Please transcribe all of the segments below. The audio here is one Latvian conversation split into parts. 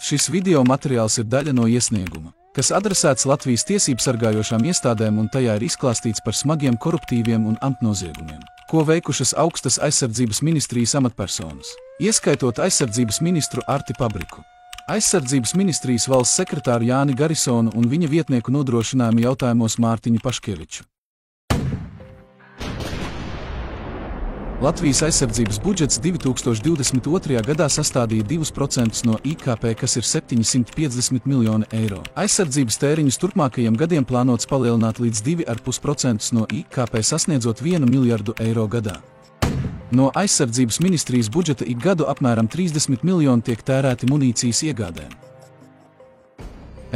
Šis video materiāls ir daļa no iesnieguma, kas adresēts Latvijas tiesību sargājošām iestādēm, un tajā ir izklāstīts par smagiem koruptīviem un antnoziegumiem, ko veikušas augstas aizsardzības ministrijas amatpersonas, ieskaitot aizsardzības ministru Arti Pabriku, aizsardzības ministrijas valsts sekretāru Jāni Garisonu un viņa vietnieku nodrošinājumu jautājumos Mārtiņu Paškeviču. Latvijas aizsardzības budžets 2022. gadā sastādīja 2% no IKP, kas ir 750 miljoni eiro. Aizsardzības tēriņus turpmākajiem gadiem plānots palielināt līdz 2,5% no IKP, sasniedzot 1 miljardu eiro gadā. No aizsardzības ministrijas budžeta ik gadu apmēram 30 miljoni tiek tērēti munīcijas iegādēm.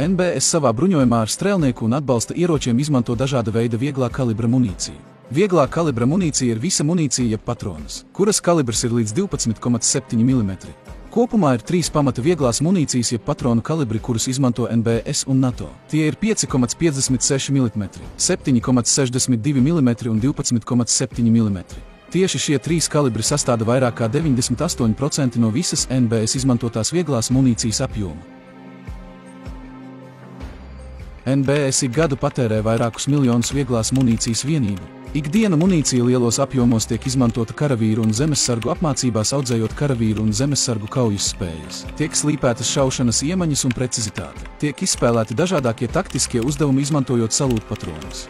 NBS savā bruņojumā ar strēlnieku un atbalsta ieročiem izmanto dažāda veida vieglā kalibra munīciju. Vieglā kalibra munīcija ir visa munīcija jeb patronas, kuras kalibrs ir līdz 12,7 mm. Kopumā ir 3 pamata vieglās munīcijas jeb patronu kalibri, kurus izmanto NBS un NATO. Tie ir 5,56 mm, 7,62 mm un 12,7 mm. Tieši šie 3 kalibri sastāda vairāk kā 98% no visas NBS izmantotās vieglās munīcijas apjoma. NBS ik gadu patērē vairākus miljonus vieglās munīcijas vienību. Ikdiena munīcija lielos apjomos tiek izmantota karavīru un zemessargu apmācībās, audzējot karavīru un zemessargu kaujas spējas. Tiek slīpētas šaušanas iemaņas un precizitāte. Tiek izspēlēti dažādākie taktiskie uzdevumi, izmantojot salūtpatronus.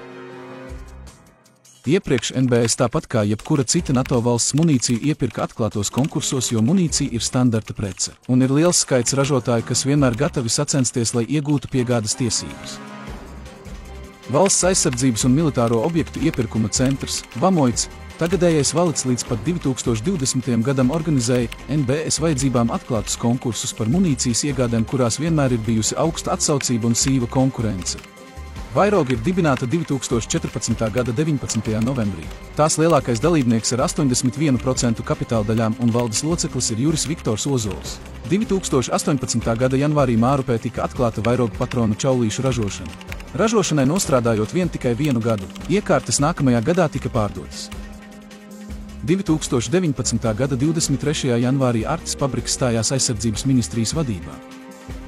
Iepriekš NBS, tāpat kā jebkura cita NATO valsts, munīciju iepirka atklātos konkursos, jo munīcija ir standarta prece. Un ir liels skaits ražotāju, kas vienmēr gatavi sacensties, lai iegūtu piegādes tiesības. Valsts aizsardzības un militāro objektu iepirkuma centrs, VAMOIC, tagadējais valits līdz pat 2020. gadam, organizēja NBS vajadzībām atklātus konkursus par munīcijas iegādēm, kurās vienmēr ir bijusi augsta atsaucība un sīva konkurence. Vairoga ir dibināta 2014. gada 19. novembrī. Tās lielākais dalībnieks ar 81% kapitāla daļām un valdes loceklis ir Juris Viktors Ozols. 2018. gada janvārī Mārupē tika atklāta Vairoga patronu čaulīšu ražošana. Ražošanai nostrādājot tikai 1 gadu, iekārtas nākamajā gadā tika pārdotas. 2019. gada 23. janvārī Artis Pabriks stājās aizsardzības ministrijas vadībā.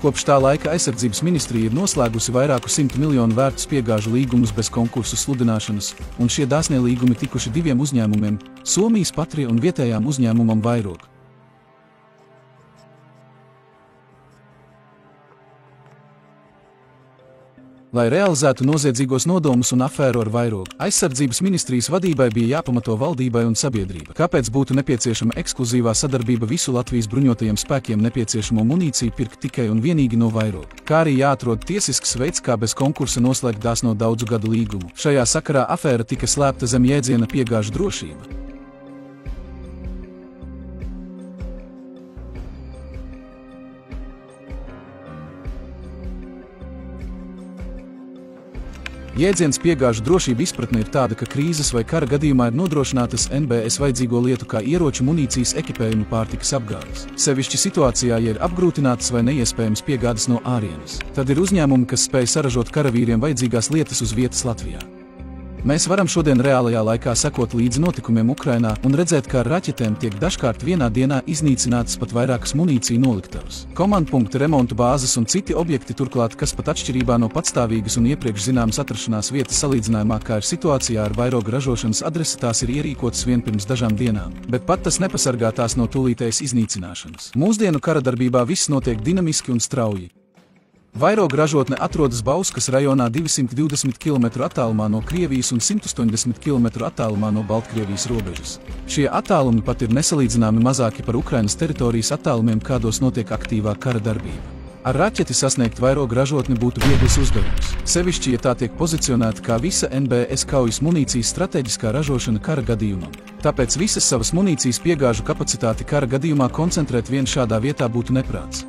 Kopš tā laika aizsardzības ministrija ir noslēgusi vairāku 100 miljonu vērtus piegāžu līgumus bez konkursu sludināšanas, un šie dāsnie līgumi tikuši 2 uzņēmumiem – Somijas Patria un vietējām uzņēmumam Vairoga. Lai realizētu noziedzīgos nodomus un afēru ar Vairogu, aizsardzības ministrijas vadībai bija jāpamato valdībai un sabiedrība. Kāpēc būtu nepieciešama ekskluzīvā sadarbība visu Latvijas bruņotajiem spēkiem nepieciešamo munīciju pirkt tikai un vienīgi no Vairoga, kā arī jāatrod tiesisks veids, kā bez konkursa noslēgt dāsno daudzu gadu līgumu. Šajā sakarā afēra tika slēpta zem jēdziena piegāžu drošība. Jēdziens piegāžu drošība izpratne ir tāda, ka krīzes vai kara gadījumā ir nodrošinātas NBS vajadzīgo lietu kā ieroču, munīcijas, ekipējumu, pārtikas apgādes. Sevišķi situācijā, ja ir apgrūtinātas vai neiespējams piegādes no ārienes, tad ir uzņēmumi, kas spēj saražot karavīriem vajadzīgās lietas uz vietas Latvijā. Mēs varam šodien reālajā laikā sekot līdzi notikumiem Ukrainā un redzēt, kā ar raķetēm tiek dažkārt vienā dienā iznīcinātas pat vairākas munīciju noliktavas, komandpunkti, remontu bāzes un citi objekti, turklāt, kas pat atšķirībā no patstāvīgas un iepriekš zināmas atrašanās vietas salīdzinājumā, kā ir situācijā ar Vairoga ražošanas adresi, tās ir ierīkotas vien pirms dažām dienām, bet pat tas nepasargā tās no tūlītējas iznīcināšanas. Mūsdienu karadarbībā viss notiek dinamiski un strauji. Vairoga ražotne atrodas Bauskas rajonā 220 km attālumā no Krievijas un 180 km attālumā no Baltkrievijas robežas. Šie attālumi pat ir nesalīdzināmi mazāki par Ukrainas teritorijas attālumiem, kādos notiek aktīvā kara darbība. Ar raķeti sasniegt Vairoga ražotni būtu viegls uzdevums, sevišķi, ja tā tiek pozicionēta kā visa NBS kaujas munīcijas strateģiskā ražošana kara gadījumam. Tāpēc visas savas munīcijas piegāžu kapacitāti kara gadījumā koncentrēt vien šādā vietā būtu neprāts.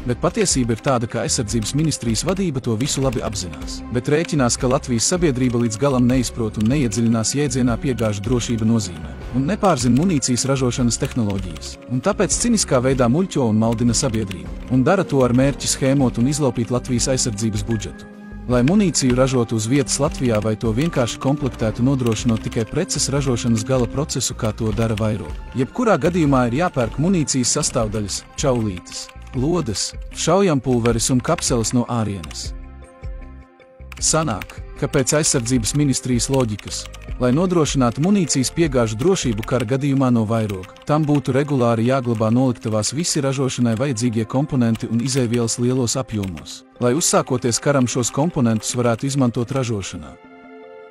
Bet patiesība ir tāda, ka aizsardzības ministrijas vadība to visu labi apzinās, bet rēķinās, ka Latvijas sabiedrība līdz galam neizprot un neiedziļinās jēdzienā piegāžu drošība nozīmē, un nepārzina munīcijas ražošanas tehnoloģijas, un tāpēc ciniskā veidā muļķo un maldina sabiedrību, un dara to ar mērķi schēmot un izlaupīt Latvijas aizsardzības budžetu. Lai munīciju ražotu uz vietas Latvijā vai to vienkārši komplektētu, nodrošinot tikai preces ražošanas gala procesu, kā to dara Vairoga. Jebkurā gadījumā ir jāpērk munīcijas sastāvdaļas, čaulītes. lodes, šaujampulveris un kapseles no ārienes. Sanāk, ka pēc aizsardzības ministrijas loģikas, lai nodrošinātu munīcijas piegāžu drošību kara gadījumā no vairoga, tam būtu regulāri jāglabā noliktavās visi ražošanai vajadzīgie komponenti un izēvielas lielos apjomos, lai uzsākoties karam šos komponentus varētu izmantot ražošanā.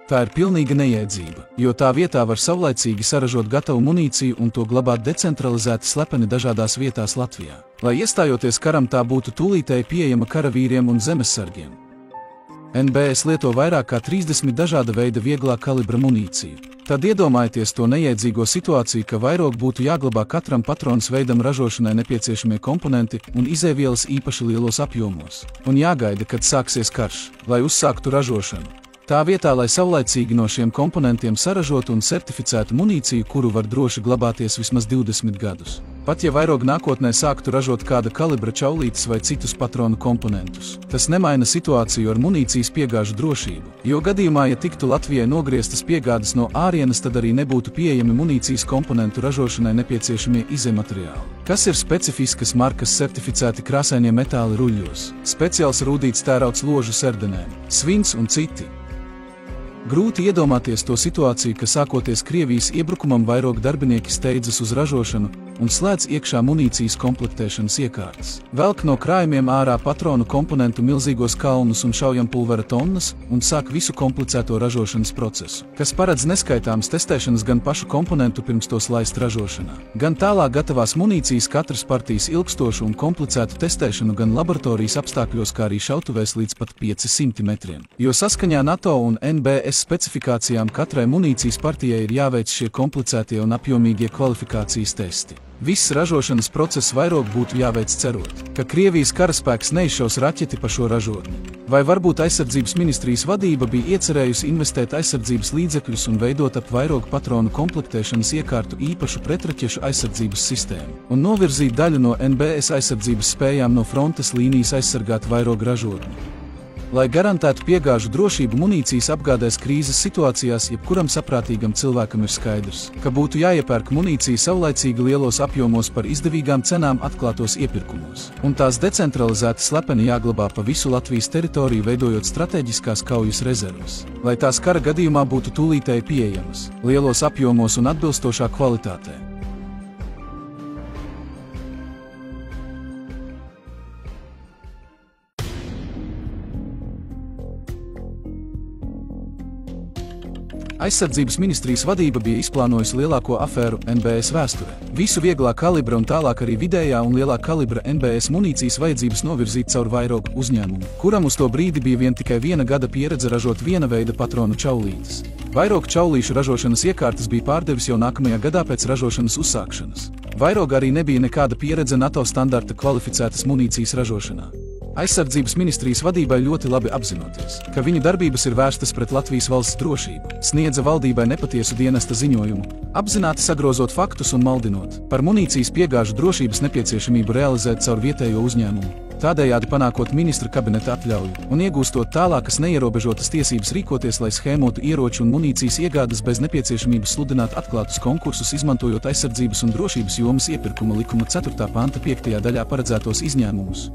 Tā ir pilnīga nejēdzība, jo tā vietā var savlaicīgi saražot gatavu munīciju un to glabāt decentralizēti slepeni dažādās vietās Latvijā, lai iestājoties karam tā būtu tūlītēji pieejama karavīriem un zemesargiem. NBS lieto vairāk kā 30 dažāda veida vieglā kalibra munīciju. Tad iedomājieties to nejēdzīgo situāciju, ka vairogu būtu jāglabā katram patronas veidam ražošanai nepieciešamie komponenti un izēvielas īpaši lielos apjomos, un jāgaida, kad sāksies karš, lai uzsāktu ražošanu. Tā vietā, lai savlaicīgi no šiem komponentiem saražotu un certificētu munīciju, kuru var droši glabāties vismaz 20 gadus. Pat ja vairoga nākotnē sāktu ražot kāda kalibra čaulītes vai citus patronu komponentus, tas nemaina situāciju ar munīcijas piegāžu drošību, jo gadījumā, ja tiktu Latvijai nogrieztas piegādes no ārienes, tad arī nebūtu pieejami munīcijas komponentu ražošanai nepieciešamie izējumateriāli, kas ir specifiskas markas certificēti krāsainie metāli ruļļos, speciāls rūdīts tērauds ložu serdenēm, svins un citi. Grūti iedomāties to situāciju, ka sākoties Krievijas iebrukumam vairoga darbinieki steidzas uz ražošanu un slēdz iekšā munīcijas komplektēšanas iekārtas. Velk no krājumiem ārā patronu komponentu milzīgos kalnus un šaujampulvera tonnas un sāk visu komplicēto ražošanas procesu, kas paredz neskaitāmas testēšanas gan pašu komponentu pirms tos laist ražošanā, gan tālāk gatavās munīcijas katras partijas ilgstošu un komplicētu testēšanu gan laboratorijas apstākļos, kā arī šautuvēs līdz pat 500 metriem. Jo saskaņā NATO un NBS specifikācijām katrai munīcijas partijai ir jāveic šie komplicētie un apjomīgie kvalifikācijas testi. Viss ražošanas process vairogu būtu jāveic cerot, ka Krievijas karaspēks neizšaus raķeti pa šo ražotni. Vai varbūt aizsardzības ministrijas vadība bija iecerējusi investēt aizsardzības līdzekļus un veidot ap vairogu patronu komplektēšanas iekārtu īpašu pretraķešu aizsardzības sistēmu un novirzīt daļu no NBS aizsardzības spējām no frontes līnijas aizsargāt vairogu ražotni. Lai garantētu piegāžu drošību munīcijas apgādēs krīzes situācijās, jebkuram saprātīgam cilvēkam ir skaidrs, ka būtu jāiepērk munīcija savlaicīgi lielos apjomos par izdevīgām cenām atklātos iepirkumos, un tās decentralizēti slepeni jāglabā pa visu Latvijas teritoriju, veidojot strateģiskās kaujas rezerves, lai tās kara gadījumā būtu tūlītēji pieejamas, lielos apjomos un atbilstošā kvalitātē. Aizsardzības ministrijas vadība bija izplānojusi lielāko afēru NBS vēsturē. Visu vieglā kalibra un tālāk arī vidējā un lielā kalibra NBS munīcijas vajadzības novirzīt caur vairogu uzņēmumu, kuram uz to brīdi bija tikai viena gada pieredze ražot viena veida patronu čaulītes. Vairogu čaulīšu ražošanas iekārtas bija pārdevis jau nākamajā gadā pēc ražošanas uzsākšanas. Vairoga arī nebija nekāda pieredze NATO standarta kvalificētas munīcijas ražošanā. Aizsardzības ministrijas vadībai ļoti labi apzinoties, ka viņu darbības ir vērstas pret Latvijas valsts drošību, sniedza valdībai nepatiesu dienesta ziņojumu, apzināti sagrozot faktus un maldinot par munīcijas piegāžu drošības nepieciešamību realizēt caur vietējo uzņēmumu, tādējādi panākot ministra kabineta atļauju un iegūstot tālākas neierobežotas tiesības rīkoties, lai schēmotu ieroču un munīcijas iegādes bez nepieciešamības sludināt atklātus konkursus, izmantojot aizsardzības un drošības jomas iepirkuma likuma 4. panta 5. daļā paredzētos izņēmumus.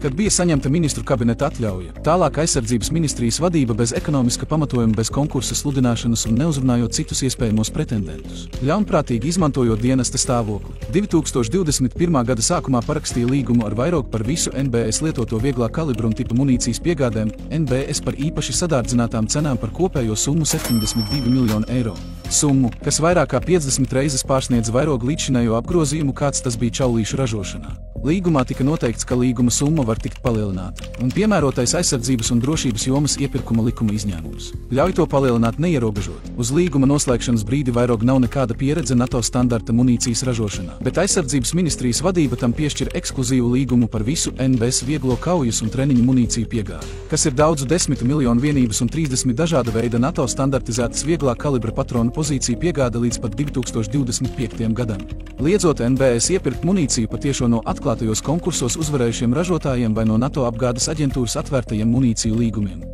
Kad bija saņemta ministru kabineta atļauja, tālāk aizsardzības ministrijas vadība bez ekonomiska pamatojuma, bez konkursa sludināšanas un neuzrunājot citus iespējamos pretendentus, ļaunprātīgi izmantojot dienesta stāvokli, 2021. gada sākumā parakstīja līgumu ar vairogu par visu NBS lietoto vieglā kalibra un tipa munīcijas piegādēm NBS par īpaši sadārdzinātām cenām par kopējo summu 72 miljonu eiro. Summu, kas vairāk kā 50 reizes pārsniedz vairogu līdzšinējo apgrozījumu, kāds tas bija čaulīšu ražošanā. Līgumā tika noteikts, ka līguma summa var tikt palielināta, un piemērotais aizsardzības un drošības jomas iepirkuma likuma izņēmums ļauj to palielināt neierobežot. Uz līguma noslēgšanas brīdi vairoga nav nekāda pieredze NATO standarta munīcijas ražošanā, bet aizsardzības ministrijas vadība tam piešķir ekskluzīvu līgumu par visu NBS vieglo kaujas un treniņu munīciju piegādi, kas ir daudzu 10 miljonu vienības un 30 dažāda veida NATO standartizētas vieglā kalibra patronu pozīciju piegāde līdz pat 2025. gadam. Liedzot NBS iepirkt munīciju patiešo no atklātajos konkursos uzvarējušiem ražotājiem vai no NATO apgādes aģentūras atvērtajiem munīciju līgumiem.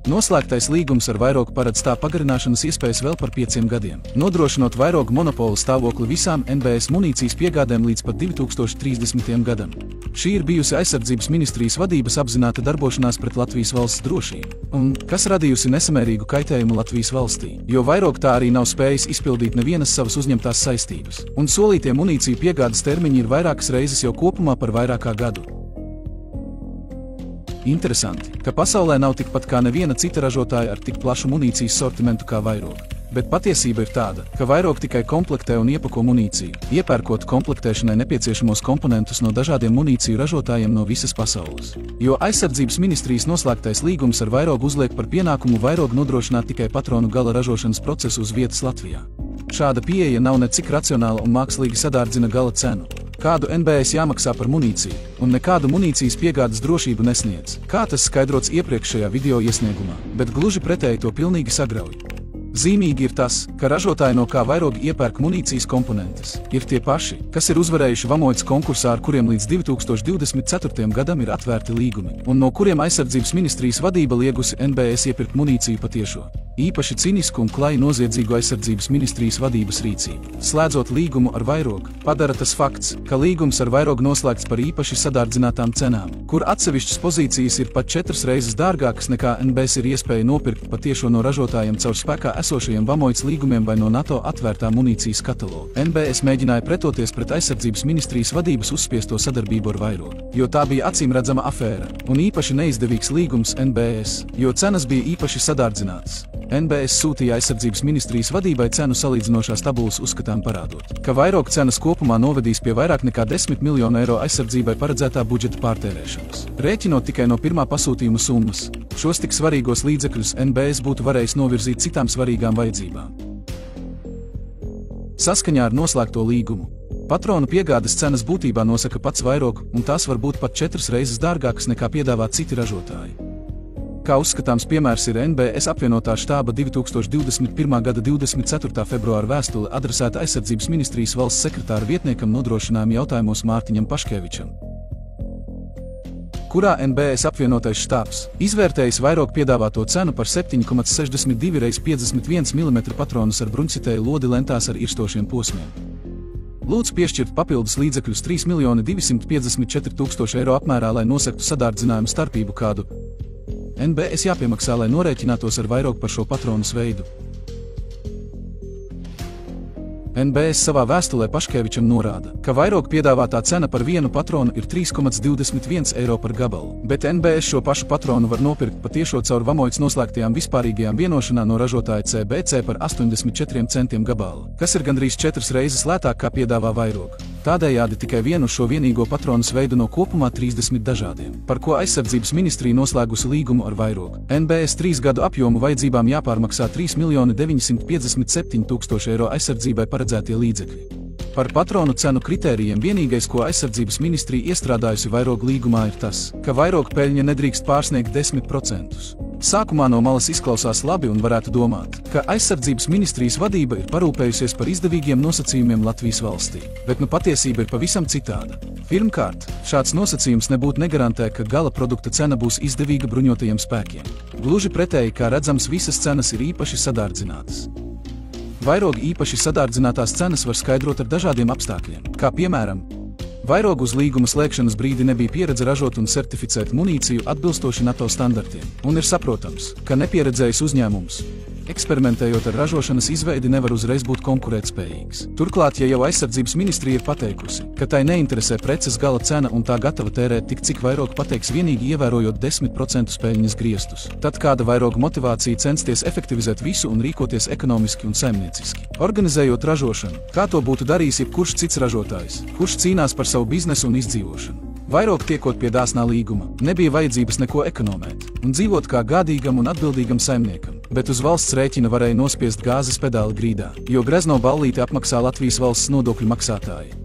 Noslēgtais līgums ar Vairogu paredz tā pagarināšanas iespējas vēl par 5 gadiem, nodrošinot Vairogu monopolu stāvokli visām NBS munīcijas piegādēm līdz pat 2030. gadam. Šī ir bijusi aizsardzības ministrijas vadības apzināta darbošanās pret Latvijas valsts drošību, un kas radījusi nesamērīgu kaitējumu Latvijas valstī, jo Vairogu tā arī nav spējis izpildīt nevienas savas uzņemtās saistības, un solītie munīciju piegādes termiņi ir vairākas reizes jau kopumā par vairāk kā gadu. Interesanti, ka pasaulē nav tikpat kā neviena cita ražotāja ar tik plašu munīcijas sortimentu kā Vairogu. Bet patiesība ir tāda, ka Vairogu tikai komplektē un iepako munīciju, iepērkot komplektēšanai nepieciešamos komponentus no dažādiem munīciju ražotājiem no visas pasaules. Jo aizsardzības ministrijas noslēgtais līgums ar Vairogu uzliek par pienākumu Vairogu nodrošināt tikai patronu gala ražošanas procesu uz vietas Latvijā. Šāda pieeja nav necik racionāla un mākslīgi sadārdzina gala cenu, kādu NBS jāmaksā par munīciju, un nekādu munīcijas piegādes drošību nesniedz, kā tas skaidrots iepriekšējā video iesniegumā, bet gluži pretēji to pilnīgi sagrauj. Zīmīgi ir tas, ka ražotāji, no kā Vairogi iepērk munīcijas komponentes, ir tie paši, kas ir uzvarējuši Vamoids konkursā, ar kuriem līdz 2024. gadam ir atvērti līgumi, un no kuriem aizsardzības ministrijas vadība liegusi NBS iepirkt munīciju patiešo. Īpaši cinisku un klaju noziedzīgu aizsardzības ministrijas vadības rīcību, slēdzot līgumu ar Vairogu, padara tas fakts, ka līgums ar Vairogu noslēgts par īpaši sadārdzinātām cenām, kur atsevišķas pozīcijas ir pat 4 reizes dārgākas nekā NBS ir iespēja nopirkt patiešo no ražotājiem caur spēkā esošajiem Vamoids līgumiem vai no NATO atvērtā munīcijas kataloga. NBS mēģināja pretoties pret aizsardzības ministrijas vadības uzspiesto sadarbību ar Vairogu, jo tā bija acīmredzama afēra un īpaši neizdevīgs līgums NBS, jo cenas bija īpaši sadārdzinātas. NBS sūtīja aizsardzības ministrijas vadībai cenu salīdzinošās tabulas uzskatām parādot, ka Vairogu cenas kopumā novedīs pie vairāk nekā 10 miljonu eiro aizsardzībai paredzētā budžeta pārtērēšanas. Rēķinot tikai no pirmā pasūtījuma summas, šos tik svarīgos līdzekļus NBS būtu varējis novirzīt citām svarīgām vajadzībām. Saskaņā ar noslēgto līgumu, patronu piegādes cenas būtībā nosaka pats Vairogu, un tās var būt pat 4 reizes dārgākas nekā piedāvā citi ražotāji. Kā uzskatāms piemērs ir NBS apvienotā štāba 2021. gada 24. februāra vēstule adresēta aizsardzības ministrijas valsts sekretāra vietniekam nodrošinājuma jautājumos Mārtiņam Paškevičam, kurā NBS apvienotais štābs izvērtējis Vairogu piedāvāto cenu par 7,62 x 51 mm patronus ar bruņcitēju lodi lentās ar irstošiem posmiem. Lūdz piešķirt papildus līdzekļus 3 254 000 eiro apmērā, lai nosaktu sadārdzinājumu starpību, kādu NBS jāpiemaksā, lai norēķinātos ar Vairogu par šo patronus veidu. NBS savā vēstulē Paškevičam norāda, ka Vairogu piedāvātā cena par vienu patronu ir 3,21 eiro par gabalu, bet NBS šo pašu patronu var nopirkt patiešo caur Vamoids noslēgtajām vispārīgajām vienošanām no ražotāja CBC par 84 centiem gabalu, kas ir gandrīz 4 reizes lētāk kā piedāvā Vairogu. Tādējādi tikai vienu šo vienīgo patronus veidu no kopumā 30 dažādiem, par ko aizsardzības ministrija noslēgusi līgumu ar Vairogu. NBS 3 gadu apjomu vajadzībām jāpārmaksā 3 957 000 eiro aizsardzībai paredzētie līdzekļi. Par patronu cenu kritērijiem vienīgais, ko aizsardzības ministrija iestrādājusi Vairogu līgumā, ir tas, ka Vairogu peļņa nedrīkst pārsniegt 10%. Sākumā no malas izklausās labi un varētu domāt, ka aizsardzības ministrijas vadība ir parūpējusies par izdevīgiem nosacījumiem Latvijas valstī, bet patiesība ir pavisam citāda. Pirmkārt, šāds nosacījums nebūtu negarantē, ka gala produkta cena būs izdevīga bruņotajiem spēkiem. Gluži pretēji, kā redzams, visas cenas ir īpaši sadārdzinātas. Vairogu īpaši sadārdzinātās cenas var skaidrot ar dažādiem apstākļiem, kā piemēram, Vairogu uz līguma slēgšanas brīdi nebija pieredze ražot un certificēt munīciju atbilstoši NATO standartiem, un ir saprotams, ka nepieredzējis uzņēmums, eksperimentējot ar ražošanas izveidi, nevar uzreiz būt konkurētspējīgs. Turklāt, ja jau aizsardzības ministrija ir pateikusi, ka tai neinteresē preces gala cena un tā gatava tērēt tik, cik Vairogu pateiks, vienīgi ievērojot 10% peļņas griestus, tad kāda Vairogu motivācija censties efektivizēt visu un rīkoties ekonomiski un saimnieciski? Organizējot ražošanu, kā to būtu darījis jebkurš cits ražotājs, kurš cīnās par savu biznesu un izdzīvošanu. Vairogu tiekot pie dāsnā līguma, nebija vajadzības neko ekonomēt un dzīvot kā gādīgam un atbildīgam saimniekam, bet uz valsts rēķina varēja nospiest gāzes pedāli grīdā, jo grezno ballīti apmaksā Latvijas valsts nodokļu maksātāji.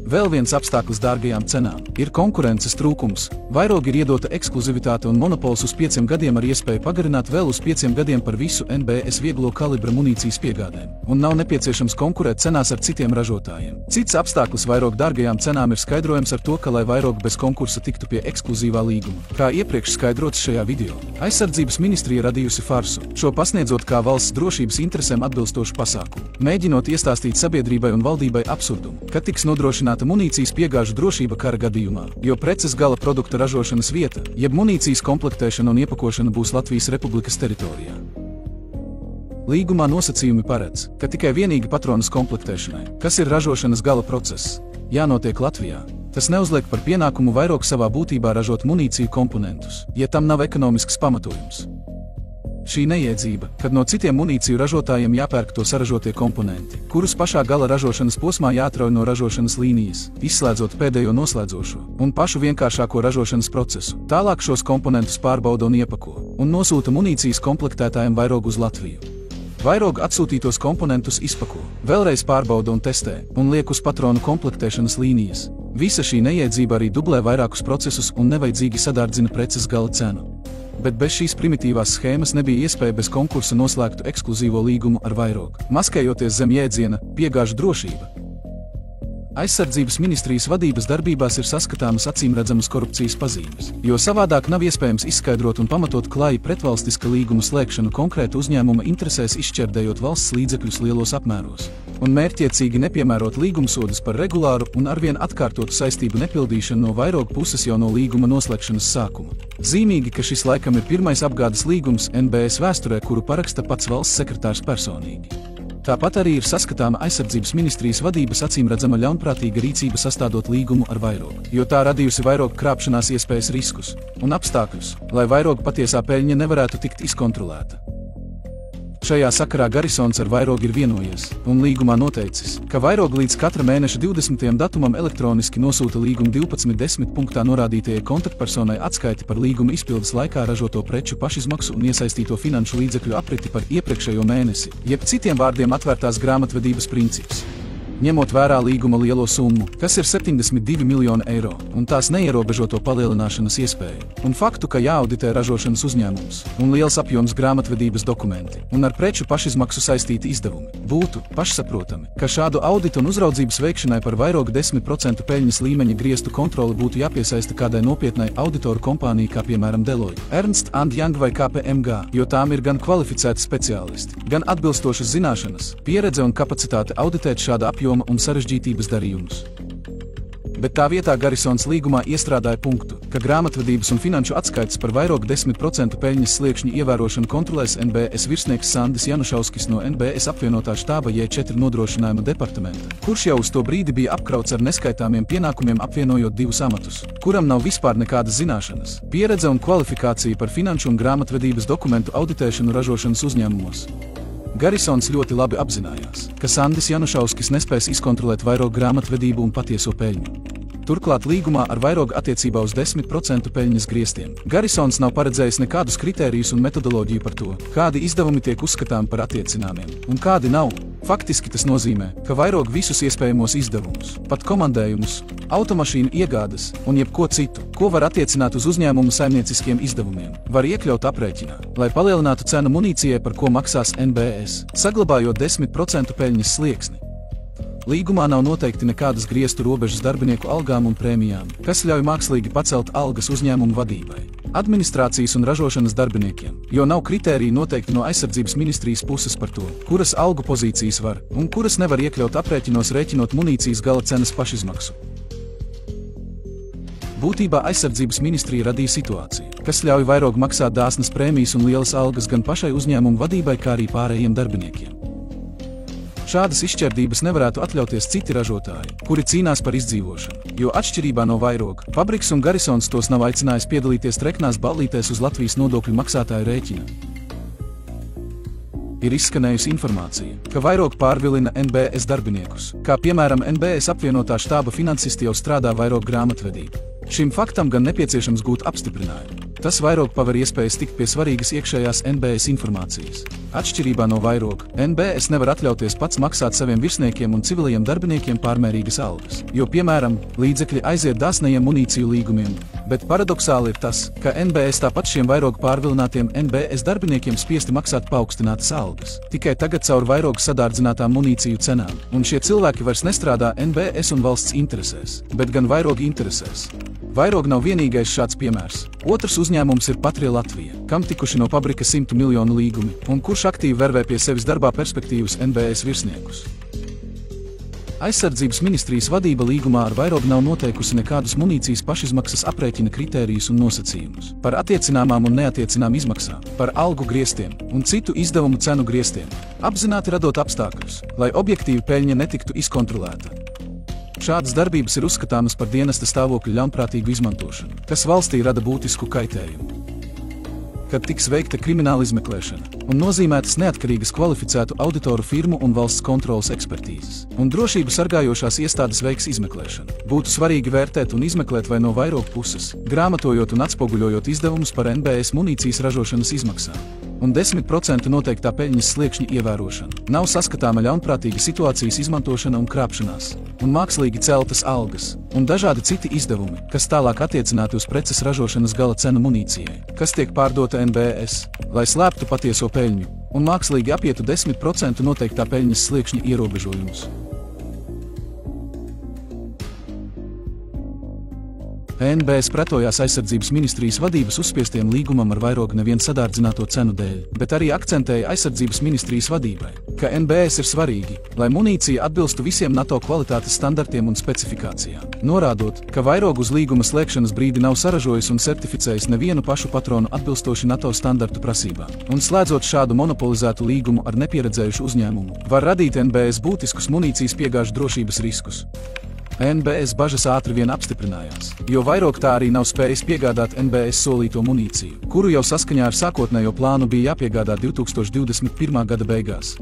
Vēl viens apstākļus dārgajām cenām ir konkurences trūkums. Vairogi ir iedota ekskluzivitāte un monopols uz 5 gadiem ar iespēju pagarināt vēl uz 5 gadiem par visu NBS vieglo kalibra munīcijas piegādēm, un nav nepieciešams konkurēt cenās ar citiem ražotājiem. Cits apstākļus vairogu dārgajām cenām ir skaidrojams ar to, ka, lai vairogi bez konkursa tiktu pie ekskluzīvā līguma, kā iepriekš skaidrots šajā video, Aizsardzības ministrija radījusi farsu, šo pasniedzot kā valsts drošības interesēm atbilstošu pasākumu, mēģinot iestāstīt sabiedrībai un valdībai absurdumu, ka tiks nodrošināta munīcijas piegāžu drošība kara gadījumā, jo preces gala produkta ražošanas vieta, jeb munīcijas komplektēšana un iepakošana būs Latvijas Republikas teritorijā. Līgumā nosacījumi paredz, ka tikai vienīgi patronas komplektēšanai, kas ir ražošanas gala process, jānotiek Latvijā. Tas neuzliek par pienākumu vairogu savā būtībā ražot munīciju komponentus, ja tam nav ekonomisks pamatojums. Šī neiedzība, kad no citiem munīciju ražotājiem jāpērk to saražotie komponenti, kurus pašā gala ražošanas posmā jāatrauj no ražošanas līnijas, izslēdzot pēdējo noslēdzošo un pašu vienkāršāko ražošanas procesu. Tālāk šos komponentus pārbauda un iepako, un nosūta munīcijas komplektētājiem vairogu uz Latviju. Vairogu atsūtītos komponentus izpako, vēlreiz pārbauda un testē, un liek uz patronu komplektēšanas līnijas. Visa šī neiedzība arī dublē vairākus procesus un nevajadzīgi sadārdzina preces gala cenu. Bet bez šīs primitīvās schēmas nebija iespēja bez konkursa noslēgtu ekskluzīvo līgumu ar vairogu, maskējoties zem jēdziena piegāžu drošība. Aizsardzības ministrijas vadības darbībās ir saskatāmas acīmredzamas korupcijas pazīmes, jo savādāk nav iespējams izskaidrot un pamatot klāji pretvalstiska līguma slēgšanu konkrētu uzņēmuma interesēs, izšķērdējot valsts līdzekļus lielos apmēros, un mērķiecīgi nepiemērot līgumsodus par regulāru un arvien atkārtotu saistību nepildīšanu no vairogu puses jau no līguma noslēgšanas sākuma. Zīmīgi, ka šis laikam ir pirmais apgādes līgums NBS vēsturē, kuru paraksta pats valsts sekretārs personīgi. Tāpat arī ir saskatāma Aizsardzības ministrijas vadības acīmredzama ļaunprātīga rīcība sastādot līgumu ar vairogu, jo tā radījusi vairogu krāpšanās iespējas riskus un apstākļus, lai vairogu patiesā peļņa nevarētu tikt izkontrolēta. Šajā sakarā Garisons ar vairogu ir vienojies un līgumā noteicis, ka vairogu līdz katra mēneša 20. datumam elektroniski nosūta līguma 12.10. punktā norādītajai kontaktpersonai atskaiti par līguma izpildes laikā ražoto preču pašizmaksu un iesaistīto finanšu līdzekļu apriti par iepriekšējo mēnesi, jeb citiem vārdiem atvērtās grāmatvedības princips. Ņemot vērā līguma lielo summu, kas ir 72 miljoni eiro, un tās neierobežoto palielināšanas iespēju, un faktu, ka jāauditē ražošanas uzņēmums, un liels apjoms grāmatvedības dokumenti, un ar preču pašizmaksu saistīti izdevumi, būtu pašsaprotami, ka šādu auditu un uzraudzības veikšanai par vairogu 10% peļņas līmeņa griestu kontroli būtu jāpiesaista kādai nopietnai auditoru kompānijai, kā piemēram Deloitte, Ernst & Young vai KPMG, jo tām ir gan kvalificēti speciālisti, gan atbilstošas zināšanas, pieredze un kapacitāte auditēt šāda apjoma un sarežģītības darījumus. Bet tā vietā Garisons līgumā iestrādāja punktu, ka grāmatvedības un finanšu atskaites par vairogu 10% peļņas sliekšņu ievērošanu kontrolēs NBS virsnieks Sandis Janušauskis no NBS apvienotā štāba J4 nodrošinājuma departamenta, kurš jau uz to brīdi bija apkrauts ar neskaitāmiem pienākumiem apvienojot divus amatus, kuram nav vispār nekādas zināšanas, pieredze un kvalifikācija par finanšu un grāmatvedības dokumentu auditēšanu ražošanas uzņēmumos. Garisons ļoti labi apzinājās, ka Sandis Janušauskis nespēs izkontrolēt vairogu grāmatvedību un patieso peļņu. Turklāt līgumā ar vairogu attiecībā uz 10% peļņas griestiem Garisons nav paredzējis nekādus kritērijus un metodoloģiju par to, kādi izdevumi tiek uzskatāmi par attiecināmiem un kādi nav. Faktiski tas nozīmē, ka vairogu visus iespējamos izdevumus, pat komandējumus, automašīnu iegādes un jebko citu, ko var attiecināt uz uzņēmumu saimnieciskiem izdevumiem, var iekļaut aprēķinā, lai palielinātu cenu munīcijai, par ko maksās NBS, saglabājot 10% peļņas slieksni. Līgumā nav noteikti nekādas griestu robežas darbinieku algām un prēmijām, kas ļauj mākslīgi pacelt algas uzņēmumu vadībai, administrācijas un ražošanas darbiniekiem, jo nav kritēriju noteikti no Aizsardzības ministrijas puses par to, kuras algu pozīcijas var un kuras nevar iekļaut aprēķinos rēķinot munīcijas gala cenas pašizmaksu. Būtībā Aizsardzības ministrija radīja situāciju, kas ļauj vairogu maksāt dāsnas prēmijas un lielas algas gan pašai uzņēmumu vadībai, kā arī pārējiem darbiniekiem. Šādas izšķērdības nevarētu atļauties citi ražotāji, kuri cīnās par izdzīvošanu, jo atšķirībā no vairoga, Fabriks un Garisons tos nav aicinājis piedalīties treknās ballītēs uz Latvijas nodokļu maksātāju rēķina. Ir izskanējusi informācija, ka vairogu pārvilina NBS darbiniekus, kā piemēram NBS apvienotā štāba finansisti jau strādā vairogu grāmatvedību. Šim faktam gan nepieciešams gūt apstiprinājumu. Tas vairogu paver iespējas tikt pie svarīgas iekšējās NBS informācijas. Atšķirībā no vairoga, NBS nevar atļauties pats maksāt saviem virsniekiem un civilajiem darbiniekiem pārmērīgas algas, jo, piemēram, līdzekļi aiziet dāsnajiem munīciju līgumiem. Bet paradoxāli ir tas, ka NBS tāpat šiem vairogu pārvilinātiem NBS darbiniekiem spiesti maksāt paaugstinātas algas, tikai tagad caur vairogu sadārdzinātām munīciju cenām, un šie cilvēki vairs nestrādā NBS un valsts interesēs, bet gan vairogu interesēs. Vairoga nav vienīgais šāds piemērs. Otrs uzņēmums ir Patria Latvija, kam tikuši no pabrika 100 miljonu līgumi, un kurš aktīvi vervē pie sevis darbā perspektīvas NBS virsniekus. Aizsardzības ministrijas vadība līgumā ar vairogu nav noteikusi nekādus munīcijas pašizmaksas aprēķina kritērijus un nosacījumus, par attiecināmām un neatiecinām izmaksām, par algu griestiem un citu izdevumu cenu griestiem, apzināti radot apstākļus, lai objektīvi peļņa netiktu izkontrolēta. Šādas darbības ir uzskatāmas par dienesta stāvokļa ļaunprātīgu izmantošanu, kas valstī rada būtisku kaitējumu. Kad tiks veikta krimināla izmeklēšana un nozīmētas neatkarīgas kvalificētu auditoru firmu un valsts kontroles ekspertīzes, un drošību sargājošās iestādes veiks izmeklēšanu, būtu svarīgi vērtēt un izmeklēt vai no vairogu puses, grāmatojot un atspoguļojot izdevumus par NBS munīcijas ražošanas izmaksām. Un 10% noteiktā peļņas sliekšņa ievērošana. Nav saskatāma ļaunprātīga situācijas izmantošana un krāpšanās, un mākslīgi celtas algas, un dažādi citi izdevumi, kas tālāk attiecināti uz preces ražošanas gala cenu munīcijai, kas tiek pārdota NBS, lai slēptu patieso peļņu, un mākslīgi apietu 10% noteiktā peļņas sliekšņa ierobežojumus. NBS pretojās aizsardzības ministrijas vadības uzspiestiem līgumam ar vairogu nevien sadārdzināto cenu dēļ, bet arī akcentēja aizsardzības ministrijas vadībai, ka NBS ir svarīgi, lai munīcija atbilstu visiem NATO kvalitātes standartiem un specifikācijām, norādot, ka vairogu uz līguma slēgšanas brīdi nav saražojis un certificējis nevienu pašu patronu atbilstoši NATO standartu prasībām, un slēdzot šādu monopolizētu līgumu ar nepieredzējušu uzņēmumu, var radīt NBS būtiskus munīcijas piegāžu drošības riskus. NBS bažas ātri vien apstiprinājās, jo vairogs tā arī nav spējis piegādāt NBS solīto munīciju, kuru jau saskaņā ar sākotnējo plānu bija jāpiegādā 2021. gada beigās.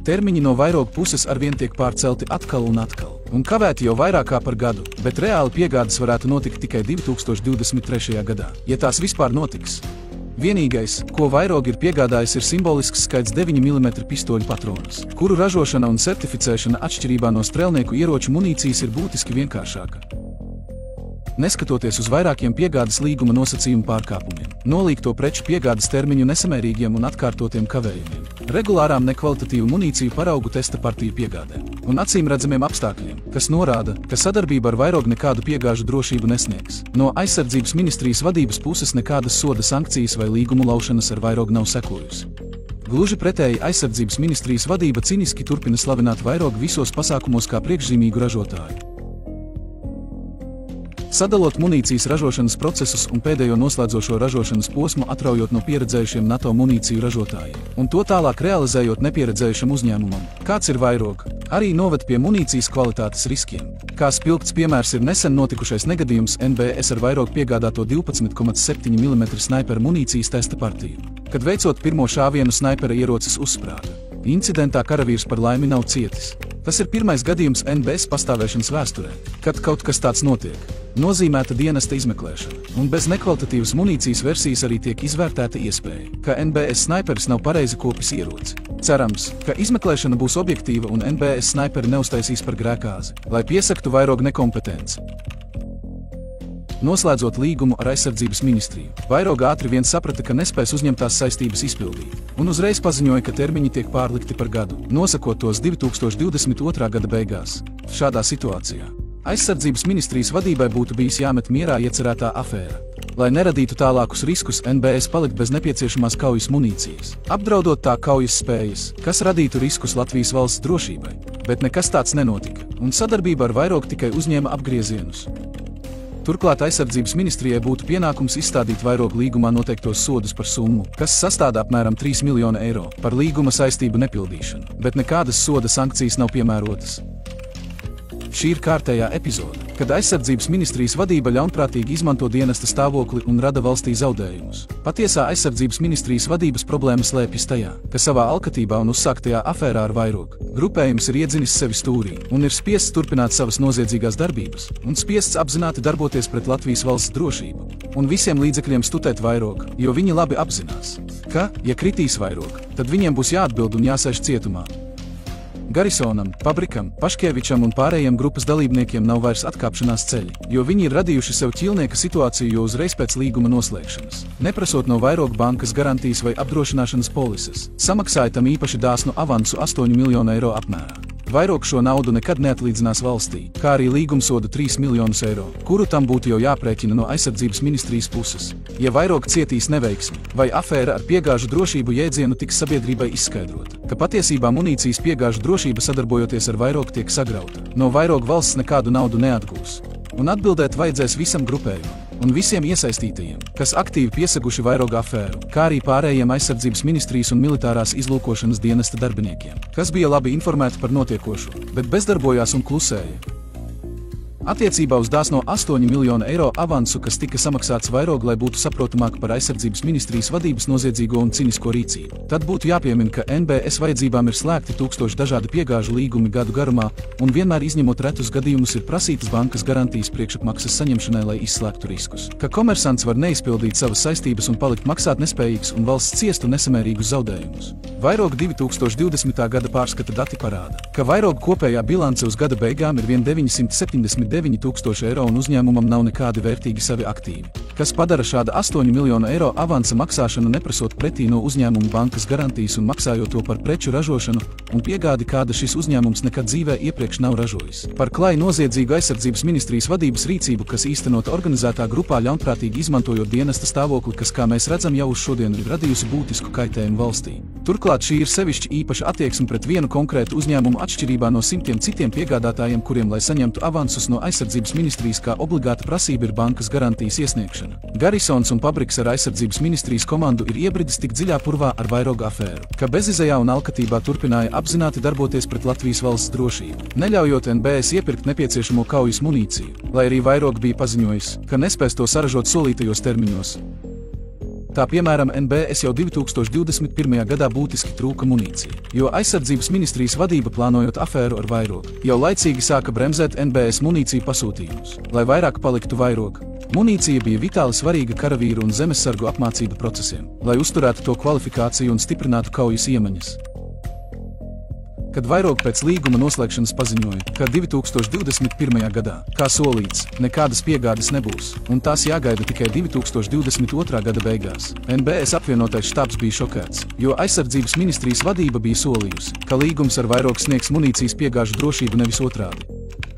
Termiņi no vairoga puses arvien tiek pārcelti atkal un atkal, un kavēti jau vairāk kā par gadu, bet reāli piegādes varētu notikt tikai 2023. gadā, ja tās vispār notiks. Vienīgais, ko vairogi ir piegādājis, ir simbolisks skaits 9 mm pistoļu patronus, kuru ražošana un certificēšana atšķirībā no strelnieku ieroču munīcijas ir būtiski vienkāršāka. Neskatoties uz vairākiem piegādes līguma nosacījumu pārkāpumiem, nolīgto preču piegādes termiņu nesamērīgiem un atkārtotiem kavējumiem, regulārām nekvalitatīvu munīciju paraugu testa partiju piegādēm un acīmredzamiem apstākļiem, kas norāda, ka sadarbība ar vairogu nekādu piegāžu drošību nesniegs. No aizsardzības ministrijas vadības puses nekādas soda sankcijas vai līgumu laušanas ar vairogu nav sekojusi. Gluži pretēji, aizsardzības ministrijas vadība ciniski turpina slavināt vairogu visos pasākumos kā priekšzīmīgu ražotāju. Sadalot munīcijas ražošanas procesus un pēdējo noslēdzošo ražošanas posmu atraujot no pieredzējušiem NATO munīciju ražotājiem, un to tālāk realizējot nepieredzējušam uzņēmumam, kāds ir vairoga, arī noved pie munīcijas kvalitātes riskiem. Kā spilgts piemērs ir nesen notikušais negadījums NBS ar vairogu piegādāto 12,7 mm snaiperu munīcijas testa partiju, kad veicot pirmo šāvienu snaipera ierocis uzsprāga. Incidentā karavīrs par laimi nav cietis. Tas ir pirmais gadījums NBS pastāvēšanas vēsturē, kad kaut kas tāds notiek. Nozīmēta dienesta izmeklēšana, un bez nekvalitatīvas munīcijas versijas arī tiek izvērtēta iespēja, ka NBS snaiperis nav pareizi kopis ieroci. Cerams, ka izmeklēšana būs objektīva un NBS snaiperi neuztaisīs par grēkāzi, lai piesaktu vairogu nekompetenci. Noslēdzot līgumu ar aizsardzības ministriju, vairoga ātri vien saprata, ka nespēs uzņemtās saistības izpildīt, un uzreiz paziņoja, ka termiņi tiek pārlikti par gadu, nosakot tos 2022. gada beigās. Šādā situācijā aizsardzības ministrijas vadībai būtu bijis jāmet mierā iecerētā afēra, lai neradītu tālākus riskus NBS palikt bez nepieciešamās kaujas munīcijas, apdraudot tā kaujas spējas, kas radītu riskus Latvijas valsts drošībai, bet nekas tāds nenotika, un sadarbība ar vairogu tikai uzņēma apgriezienus. Turklāt aizsardzības ministrijai būtu pienākums izstādīt vairogu līgumā noteiktos sodus par summu, kas sastāda apmēram 3 miljonu eiro par līguma saistību nepildīšanu, bet nekādas soda sankcijas nav piemērotas. Šī ir kārtējā epizode, kad aizsardzības ministrijas vadība ļaunprātīgi izmanto dienesta stāvokli un rada valstī zaudējumus. Patiesā aizsardzības ministrijas vadības problēma slēpjas tajā, ka savā alkatībā un uzsāktajā afērā ar vairogu grupējums ir iedzinis sevi stūrī un ir spiests turpināt savas noziedzīgās darbības un spiests apzināti darboties pret Latvijas valsts drošību. un visiem līdzekļiem stutēt vairogu, jo viņi labi apzinās, ka, ja kritīs vairogu, tad viņiem būs jāatbild un jāsēž cietumā. Garisonam, Pabrikam, Paškevičam un pārējiem grupas dalībniekiem nav vairs atkāpšanās ceļi, jo viņi ir radījuši sev ķilnieka situāciju jau uzreiz pēc līguma noslēgšanas. Neprasot no vairogu bankas garantijas vai apdrošināšanas polises, samaksāja tam īpaši dāsnu avansu 8 miljonu eiro apmērā. Vairogs šo naudu nekad neatlīdzinās valstī, kā arī līgumsodu 3 miljonus eiro, kuru tam būtu jau jāprēķina no aizsardzības ministrijas puses. Ja vairogi cietīs neveiksmi, vai afēra ar piegāžu drošību jēdzienu tiks sabiedrībai izskaidrota, ka patiesībā munīcijas piegāžu drošība sadarbojoties ar vairogu tiek sagrauta, no vairogu valsts nekādu naudu neatgūs. Un atbildēt vajadzēs visam grupējumam un visiem iesaistītajiem, kas aktīvi pieseguši vairogu afēru, kā arī pārējiem aizsardzības ministrijas un militārās izlūkošanas dienesta darbiniekiem, kas bija labi informēti par notiekošo, bet bezdarbojās un klusēja. Attiecībā uz dāsno 8 miljonu eiro avansu, kas tika samaksāts vairogu, lai būtu saprotamāk par aizsardzības ministrijas vadības noziedzīgo un cinisko rīcību, tad būtu jāpiemina, ka NBS vajadzībām ir slēgti 1000 dažādi piegāžu līgumi gadu garumā, un vienmēr izņemot retus gadījumus ir prasītas bankas garantijas priekšapmaksas saņemšanai, lai izslēgtu riskus, ka komersants var neizpildīt savas saistības un palikt maksāt nespējīgs un valsts ciestu nesamērīgus zaudējumus. Vairogu 2020. gada pārskata dati parāda, ka vairogu kopējā bilance uz gada beigām ir 979 000 eiro un uzņēmumam nav nekādi vērtīgi savi aktīvi, kas padara šāda 8 miljonu eiro avansa maksāšanu neprasot pretī no uzņēmuma bankas garantijas un maksājot to par preču ražošanu un piegādi, kāda šis uzņēmums nekad dzīvē iepriekš nav ražojis. Par klaju noziedzīgu aizsardzības ministrijas vadības rīcību, kas īstenota organizētā grupā ļaunprātīgi izmantojot dienesta stāvokli, kas, kā mēs redzam, jau uz šodienu ir radījusi būtisku kaitējumu valstī. Turklāt šī ir sevišķi īpaša attieksme pret vienu konkrētu uzņēmumu atšķirībā no simtiem citiem piegādātājiem, kuriem, lai saņemtu avansus no aizsardzības ministrijas, kā obligāta prasība ir bankas garantijas iesniegšana. Garisons un Pabriks ar aizsardzības ministrijas komandu ir iebridis tik dziļā purvā ar vairogu afēru, ka bezizejā un alkatībā turpināja apzināti darboties pret Latvijas valsts drošību, neļaujot NBS iepirkt nepieciešamo kaujas munīciju, lai arī vairogu bija paziņojis, ka nespēs to saražot solītajos termiņos. Tā piemēram, NBS jau 2021. gadā būtiski trūka munīcija, jo aizsardzības ministrijas vadība, plānojot afēru ar vairogu, jau laicīgi sāka bremzēt NBS munīciju pasūtījumus, lai vairāk paliktu vairogu. Munīcija bija vitāli svarīga karavīru un zemesargu apmācību procesiem, lai uzturētu to kvalifikāciju un stiprinātu kaujas iemaņas. Kad vairogu pēc līguma noslēgšanas paziņoja, ka 2021. gadā, kā solīts, nekādas piegādes nebūs, un tās jāgaida tikai 2022. gada beigās, NBS apvienotais štābs bija šokēts, jo aizsardzības ministrijas vadība bija solījusi, ka līgums ar vairogu sniegs munīcijas piegāžu drošību, nevis otrādi.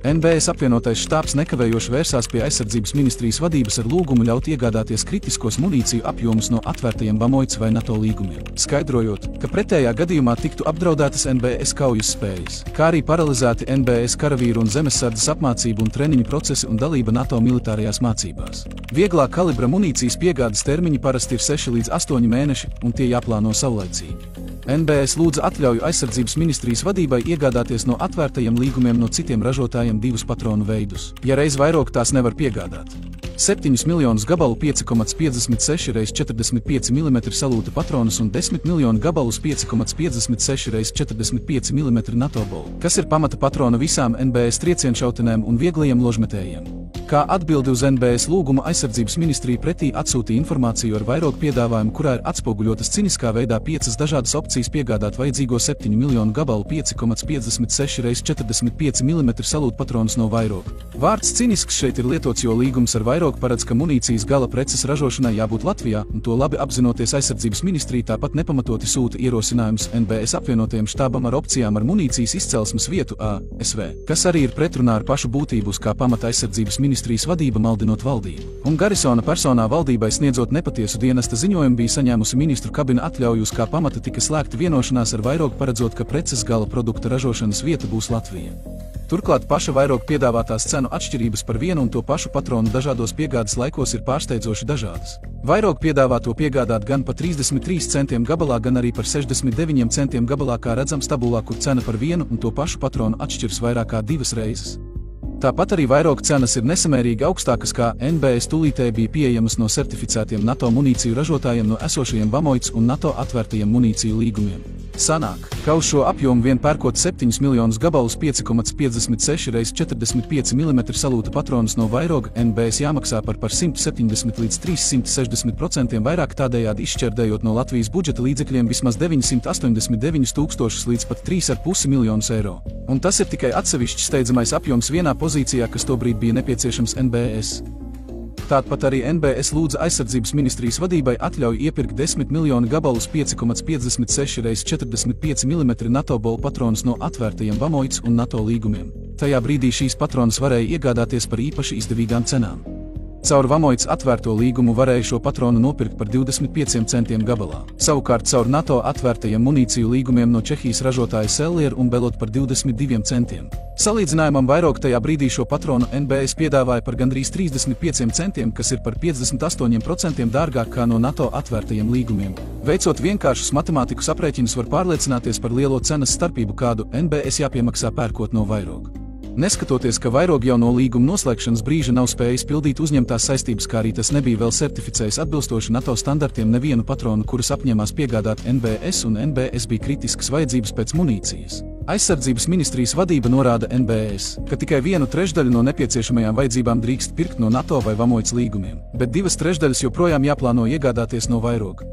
NBS apvienotais štābs nekavējoši vērsās pie aizsardzības ministrijas vadības ar lūgumu ļaut iegādāties kritiskos munīciju apjomus no atvērtajiem Bamoic vai NATO līgumiem, skaidrojot, ka pretējā gadījumā tiktu apdraudētas NBS kaujas spējas, kā arī paralizēti NBS karavīru un zemesardzes apmācību un treniņu procesi un dalība NATO militārajās mācībās. Vieglā kalibra munīcijas piegādes termiņi parasti ir 6 līdz 8 mēneši, un tie jāplāno savlaicīgi. NBS lūdza atļauju aizsardzības ministrijas vadībai iegādāties no atvērtajiem līgumiem no citiem ražotājiem divus patronu veidus, ja reiz vairogu tās nevar piegādāt. 7 miljonus gabalu 5,56 x 45 mm salūta patronus un 10 miljonu gabalus 5,56 x 45 mm NATO bolu, kas ir pamata patrona visām NBS triecienšautenēm un vieglajiem ložmetējiem. Kā atbildi uz NBS lūgumu, aizsardzības ministrija pretī atsūtīja informāciju ar vairogu piedāvājumu, kurā ir atspoguļotas ciniskā veidā 5 dažādas opcijas piegādāt vajadzīgo 7 miljonu gabalu 5,56 x 45 mm salūta patronus no vairoga. Vārds cinisks šeit ir lietots, jo līgums ar vairogu paredz, ka munīcijas gala preces ražošanai jābūt Latvijā, un to labi apzinoties aizsardzības ministrija tāpat nepamatoti sūta ierosinājumus NBS apvienotajiem štābam ar opcijām ar munīcijas izcelsmes vietu ASV, kas arī ir pretrunā ar pašu būtību, kā pamata aizsardzības ministrijas vadība maldinot valdību. Un Garisona personā valdībai sniedzot nepatiesu dienesta ziņojumu bija saņēmusi ministru kabina atļauju, uz kā pamata tika slēgta vienošanās ar vairogu, paredzot, ka preces gala produkta ražošanas vieta būs Latvija. Turklāt paša vairogu piedāvātās cenu atšķirības par vienu un to pašu patronu dažādos piegādes laikos ir pārsteidzoši dažādas. Vairogu piedāvā to piegādāt gan pa 33 centiem gabalā, gan arī par 69 centiem gabalā, kā redzams tabulā, kur cena par vienu un to pašu patronu atšķiras vairāk kā 2 reizes. Tāpat arī vairogu cenas ir nesamērīgi augstākas, kā NBS tūlītēji bija pieejamas no certificētiem NATO munīciju ražotājiem no esošajiem Bamoic un NATO atvērtajiem munīciju līgumiem. Sanāk, ka uz šo apjomu vien pērkot 7 miljonus gabalus 5,56 x 45 mm salūta patronus no vairoga, NBS jāmaksā par 170 līdz 360% vairāk, tādējādi izšķērdējot no Latvijas budžeta līdzekļiem vismaz 989 tūkstošus līdz pat 3,5 miljonus eiro. Un tas ir tikai atsevišķs steidzamais apjoms vienā pozīcijā, kas tobrīd bija nepieciešams NBS. Tāpat arī NBS lūdza aizsardzības ministrijas vadībai atļauju iepirkt 10 miljonu gabalus 5,56 x 45 mm NATO bolu patronus no atvērtajiem Vamoits un NATO līgumiem. Tajā brīdī šīs patronas varēja iegādāties par īpaši izdevīgām cenām. Caur Vamoits atvērto līgumu varēja šo patronu nopirkt par 25 centiem gabalā. Savukārt caur NATO atvērtajiem munīciju līgumiem no Čehijas ražotāja Sellier un Belot par 22 centiem. Salīdzinājumam vairogu tajā brīdī šo patronu NBS piedāvāja par gandrīz 35 centiem, kas ir par 58% dārgāk kā no NATO atvērtajiem līgumiem. Veicot vienkāršus matemātikas aprēķinus, var pārliecināties par lielo cenas starpību, kādu NBS jāpiemaksā pērkot no vairoga. Neskatoties, ka vairogi jau no līguma noslēgšanas brīža nav spējis pildīt uzņemtās saistības, kā arī tas nebija vēl certificējis atbilstoši NATO standartiem nevienu patronu, kurus apņēmās piegādāt NBS, un NBS bija kritiskas vajadzības pēc munīcijas. Aizsardzības ministrijas vadība norāda NBS, ka tikai 1/3 no nepieciešamajām vajadzībām drīkst pirkt no NATO vai Vamoits līgumiem, bet 2/3 joprojām jāplāno iegādāties no vairoga.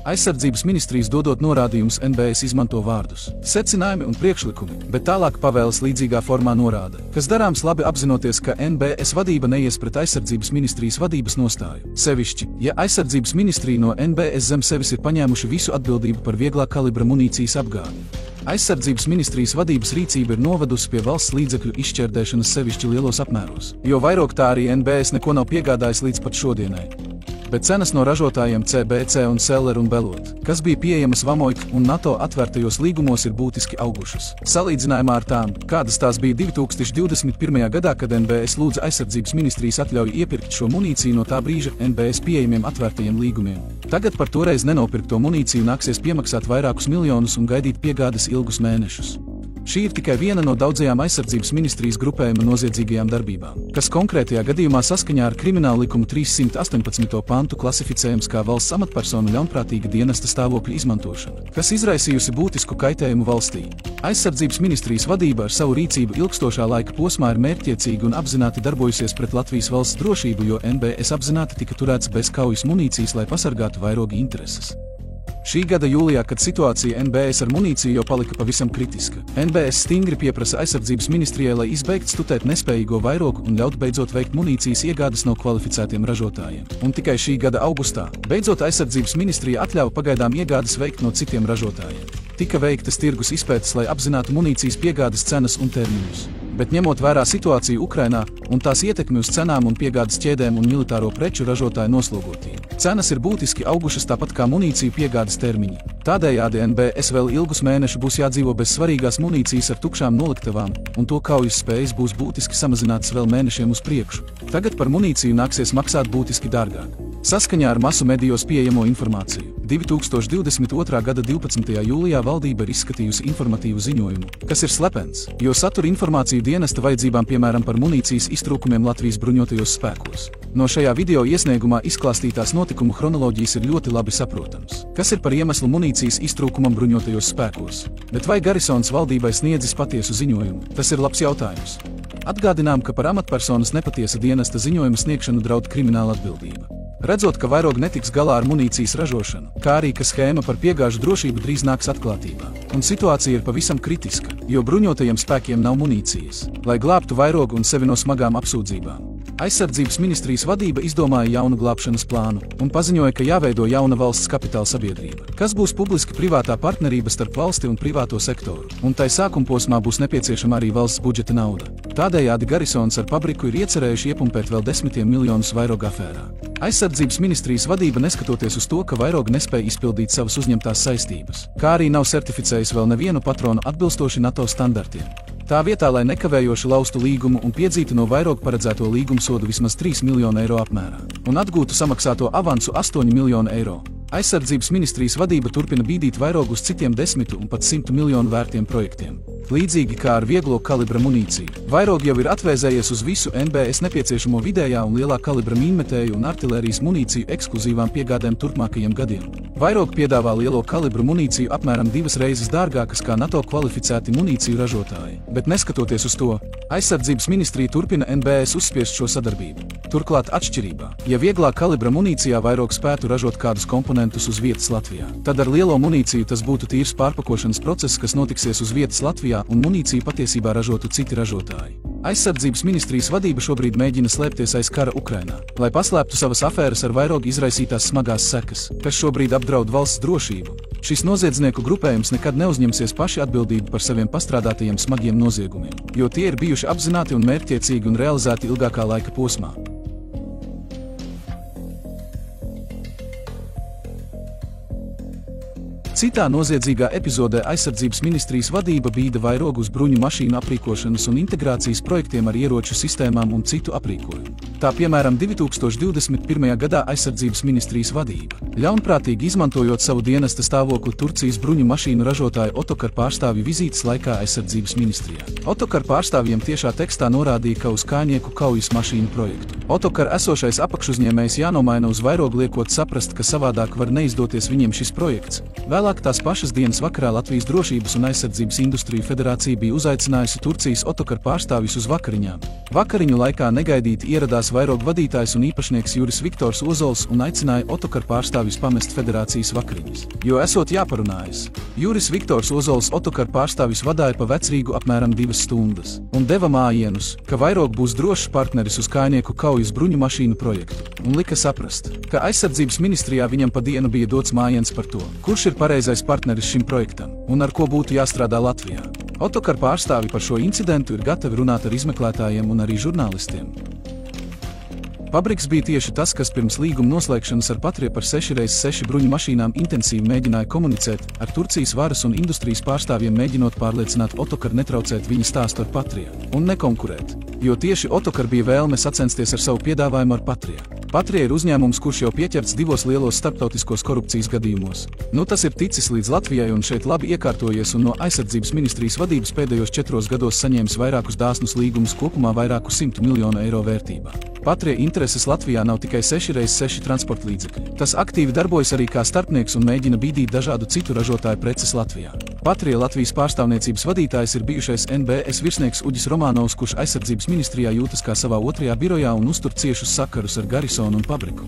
Aizsardzības ministrijas dodot norādījumus NBS izmanto vārdus, secinājumi un priekšlikumi, bet tālāk pavēles līdzīgā formā norāda, kas darāms labi apzinoties, ka NBS vadība neies pret aizsardzības ministrijas vadības nostāju. Sevišķi, ja aizsardzības ministrija no NBS zem sevis ir paņēmuši visu atbildību par vieglā kalibra munīcijas apgādi. Aizsardzības ministrijas vadības rīcība ir novedusi pie valsts līdzekļu izšķērdēšanas sevišķi lielos apmēros, jo vairāk tā arī NBS neko nav piegādājis līdz pat šodienai. Bet cenas no ražotājiem CBC un Sellier un Belot, kas bija pieejamas Vamoit un NATO atvērtajos līgumos, ir būtiski augušas. Salīdzinājumā ar tām, kādas tās bija 2021. gadā, kad NBS lūdza aizsardzības ministrijas atļauju iepirkt šo munīciju no tā brīža NBS pieejamiem atvērtajiem līgumiem. Tagad par toreiz nenopirkto munīciju nāksies piemaksāt vairākus miljonus un gaidīt piegādes ilgus mēnešus. Šī ir tikai viena no daudzajām aizsardzības ministrijas grupējuma noziedzīgajām darbībām, kas konkrētajā gadījumā saskaņā ar Krimināla likuma 318. pantu klasificējams kā valsts amatpersonu ļaunprātīga dienesta stāvokļa izmantošana, kas izraisījusi būtisku kaitējumu valstī. Aizsardzības ministrijas vadība ar savu rīcību ilgstošā laika posmā ir mērķtiecīgi un apzināti darbojusies pret Latvijas valsts drošību, jo NBS apzināti tika turēts bez kaujas munīcijas, lai pasargātu vairoga intereses. Šī gada jūlijā, kad situācija NBS ar munīciju jau palika pavisam kritiska, NBS stingri pieprasa aizsardzības ministrijai, lai izbeigtu stutēt nespējīgo vairogu un ļaut beidzot veikt munīcijas iegādes no kvalificētiem ražotājiem. Un tikai šī gada augustā, beidzot aizsardzības ministrija atļāva pagaidām iegādes veikt no citiem ražotājiem. Tika veiktas tirgus izpētes, lai apzinātu munīcijas piegādes cenas un termiņus. Bet ņemot vērā situāciju Ukrainā un tās ietekmi uz cenām un piegādes ķēdēm un militāro preču ražotāju noslogotību, cenas ir būtiski augušas, tāpat kā munīciju piegādes termiņi. Tādējādi NBS vēl ilgus mēnešus būs jādzīvo bez svarīgās munīcijas ar tukšām noliktavām, un to kaujas spējas būs būtiski samazinātas vēl mēnešiem uz priekšu. Tagad par munīciju nāksies maksāt būtiski dārgāk. Saskaņā ar masu medijos pieejamo informāciju, 2022. gada 12. jūlijā valdība ir izskatījusi informatīvu ziņojumu, kas ir slepens, jo satura informāciju dienesta vajadzībām, piemēram par munīcijas iztrūkumiem Latvijas bruņotajos spēkos. No šajā video iesniegumā izklāstītās notikumu chronoloģijas ir ļoti labi saprotams, kas ir par iemeslu munīcijas iztrūkumam bruņotajos spēkos. Bet vai Garisons valdībai sniedzis patiesu ziņojumu? Tas ir labs jautājums. Atgādinām, ka par amatpersonas nepatiesa dienesta ziņojumu sniegšanu draud krimināla atbildība. Redzot, ka vairogi netiks galā ar munīcijas ražošanu, kā arī ka schēma par piegāžu drošību drīz nāks atklātībā. Un situācija ir pavisam kritiska, jo bruņotajiem spēkiem nav munīcijas, lai glābtu vairogu un sevi no smagām apsūdzībām. Aizsardzības ministrijas vadība izdomāja jaunu glābšanas plānu un paziņoja, ka jāveido jauna valsts kapitāla sabiedrība, kas būs publiski privātā partnerība starp valsti un privāto sektoru, un tai sākumposmā būs nepieciešama arī valsts budžeta nauda. Tādējādi Garisons ar Pabriku ir iecerējuši iepumpēt vēl 10 miljonus vairoga afērā. Aizsardzības ministrijas vadība, neskatoties uz to, ka vairogi nespēja izpildīt savas uzņemtās saistības, kā arī nav certificējis vēl nevienu patronu atbilstoši NATO standartiem. Tā vietā, lai nekavējoši laustu līgumu un piedzītu no vairoga paredzēto līgumu sodu vismaz 3 miljonu eiro apmērā un atgūtu samaksāto avansu 8 miljonu eiro, Aizsardzības ministrijas vadība turpina bīdīt vairogu uz citiem 10 un pat 100 miljonu vērtiem projektiem. līdzīgi kā ar vieglo kalibra munīciju. Vairogi jau ir atvēzējies uz visu NBS nepieciešamo vidējā un lielā kalibra mīnmetēju un artilērijas munīciju ekskluzīvām piegādēm turpmākajiem gadiem. Vairogi piedāvā lielo kalibru munīciju apmēram 2 reizes dārgākas kā NATO kvalificēti munīciju ražotāji. Bet neskatoties uz to, aizsardzības ministrija turpina NBS uzspiest šo sadarbību. Turklāt atšķirībā, ja vieglā kalibra munīcijā vairogs spētu ražot kādus komponentus uz vietas Latvijā, tad ar lielo munīciju tas būtu tīrs pārpakošanas process, kas notiksies uz vietas Latvijā, un munīciju patiesībā ražotu citi ražotāji. Aizsardzības ministrijas vadība šobrīd mēģina slēpties aiz kara Ukrainā, lai paslēptu savas afēras ar vairogu izraisītās smagās sekas, kas šobrīd apdraud valsts drošību. Šis noziedznieku grupējums nekad neuzņemsies paši atbildību par saviem pastrādātajiem smagiem noziegumiem, jo tie ir bijuši apzināti un mērķtiecīgi un realizēti ilgākā laika posmā. Citā noziedzīgā epizodē aizsardzības ministrijas vadība bīda vairogu uz bruņu mašīnu aprīkošanas un integrācijas projektiem ar ieroču sistēmām un citu aprīkojumu. Tā piemēram 2021. gadā aizsardzības ministrijas vadība, ļaunprātīgi izmantojot savu dienesta stāvokli Turcijas bruņu mašīnu ražotāju Otokar pārstāvju vizītes laikā aizsardzības ministrijā. Otokar pārstāvjiem tiešā tekstā norādīja, ka uz Kājnieku kaujas mašīnu projektu Otokar esošais apakšuzņēmējs jānomaina uz vairogu, liekot saprast, ka savādāk var neizdoties viņiem šis projekts. Vēlāk tās pašas dienas vakarā Latvijas Drošības un aizsardzības industriju federācija bija uzaicinājusi Turcijas Otokar pārstāvjus uz vakariņām. Vakariņu laikā negaidīti ieradās vairogu vadītājs un īpašnieks Juris Viktors Ozols un aicināja Otokar pārstāvjus pamest federācijas vakariņas, jo esot jāparunājas. Juris Viktors Ozols Otokar pārstāvjus vadāja pa Vecrīgu apmēram 2 stundas un deva mājienus, ka vairogu būs drošs partneris uz Kājnieku kaujas bruņu mašīnu projektu, un lika saprast, ka aizsardzības ministrijā viņam pa dienu bija dots mājiens par to, kurš ir pareizais partneris šim projektam un ar ko būtu jāstrādā Latvijā. Otokar pārstāvi par šo incidentu ir gatavi runāt ar izmeklētājiem un arī žurnālistiem. Pabriks bija tieši tas, kas pirms līguma noslēgšanas ar Patrie par 6x6 bruņu mašīnām intensīvi mēģināja komunicēt ar Turcijas varas un industrijas pārstāvjiem, mēģinot pārliecināt Otokar netraucēt viņa stāstu ar Patrie un nekonkurēt, jo tieši Otokar bija vēlme sacensties ar savu piedāvājumu ar Patrie. Patrie ir uzņēmums, kurš jau pieķerts 2 lielos starptautiskos korupcijas gadījumos. Nu tas ir ticis līdz Latvijai un šeit labi iekārtojies un no aizsardzības ministrijas vadības pēdējos 4 gados saņēmis vairākus dāsnus līgumus, kopumā vairāku 100 miljonu eiro vērtībā. Patrie intereses Latvijā nav tikai 6x6 transporta līdzekļi. Tas aktīvi darbojas arī kā starpnieks un mēģina bīdīt dažādu citu ražotāju preces Latvijā. Patrie Latvijas pārstāvniecības vadītājs ir bijušais NBS virsnieks Uģis Romanovs, kurš aizsardzības ministrijā jūtas kā savā 2. birojā un uztur ciešus sakarus ar Garisonu un Pabriku.